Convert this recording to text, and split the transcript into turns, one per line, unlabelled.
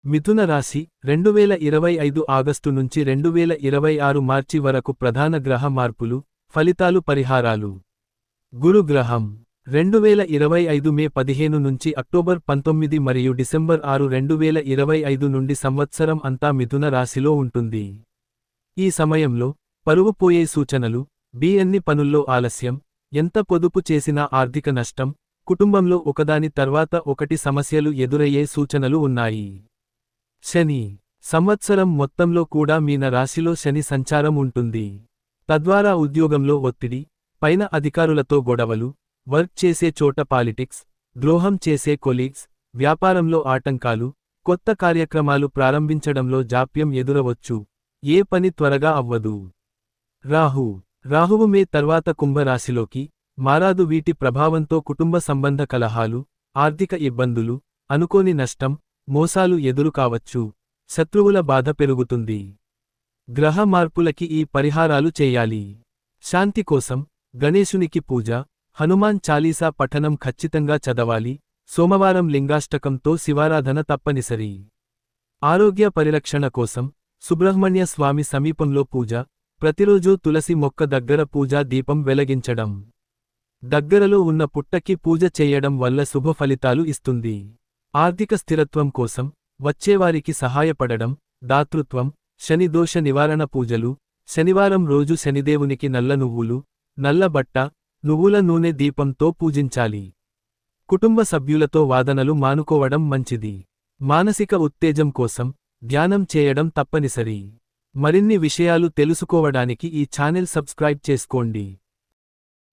మిథున రాశి 2025 ఆగస్టు నుంచి 2026 మార్చి వరకు ప్రధాన గ్రహ మార్పులు, ఫలితాలు పరిహారాలు. గురు గ్రహం 2025 మే 15 నుంచి అక్టోబర్ 19 మరియు డిసెంబర్ 6 2025 నుండి సంవత్సరం అంతా మిథున రాశిలో ఉంటుంది. ఈ సమయంలో పరువు పోయే సూచనలు, అన్ని పనుల్లో ఆలస్యం, ఎంత పొదుపు చేసినా ఆర్థిక నష్టం, కుటుంబంలో ఒకదాని తర్వాత ఒకటి సమస్యలు ఎదురయ్యే సూచనలు ఉన్నాయి. శని సంవత్సరం మొత్తంలో కూడా మీన రాశిలో శని సంచారం ఉంటుంది. తద్వారా ఉద్యోగంలో ఒత్తిడి, పైన అధికారులతో గొడవలు, వర్క్ చేసే చోట పాలిటిక్స్, ద్రోహం చేసే కొలీగ్స్, వ్యాపారంలో ఆటంకాలు, కొత్త కార్యక్రమాలు ప్రారంభించడంలో జాప్యం ఎదురవచ్చు, ఏ పని త్వరగా అవ్వదు. రాహువు మే తర్వాత కుంభరాశిలోకి మారాదు. వీటి ప్రభావంతో కుటుంబ సంబంధ కలహాలు, ఆర్థిక ఇబ్బందులు, అనుకోని నష్టం, మోసాలు ఎదురు కావచ్చు, శత్రువుల బాధ పెరుగుతుంది. గ్రహ మార్పులకి ఈ పరిహారాలు చేయాలి. శాంతి కోసం గణేశునికి పూజ, హనుమాన్ చాలీసా పఠనం ఖచ్చితంగా చదవాలి. సోమవారం లింగాష్టకంతో శివారాధన తప్పనిసరి. ఆరోగ్య పరిరక్షణ కోసం సుబ్రహ్మణ్య స్వామి సమీపంలో పూజ, ప్రతిరోజూ తులసి మొక్క దగ్గర పూజా దీపం వెలిగించడం, దగ్గరలో ఉన్న పుట్టకి పూజ చేయడం వల్ల శుభ ఫలితాలు ఇస్తుంది. ఆర్థిక స్థిరత్వం కోసం వచ్చేవారికి సహాయపడడం, దాతృత్వం, శని దోష నివారణ పూజలు, శనివారం రోజు శనిదేవునికి నల్ల నువ్వులు, నల్ల బట్ట, నువ్వుల నూనె దీపంతో పూజించాలి. కుటుంబ సభ్యులతో వాదనలు మానుకోవడం మంచిది. మానసిక ఉత్తేజం కోసం ధ్యానం చేయడం తప్పనిసరి. మరిన్ని విషయాలు తెలుసుకోవడానికి ఈ ఛానెల్ సబ్స్క్రైబ్ చేసుకోండి.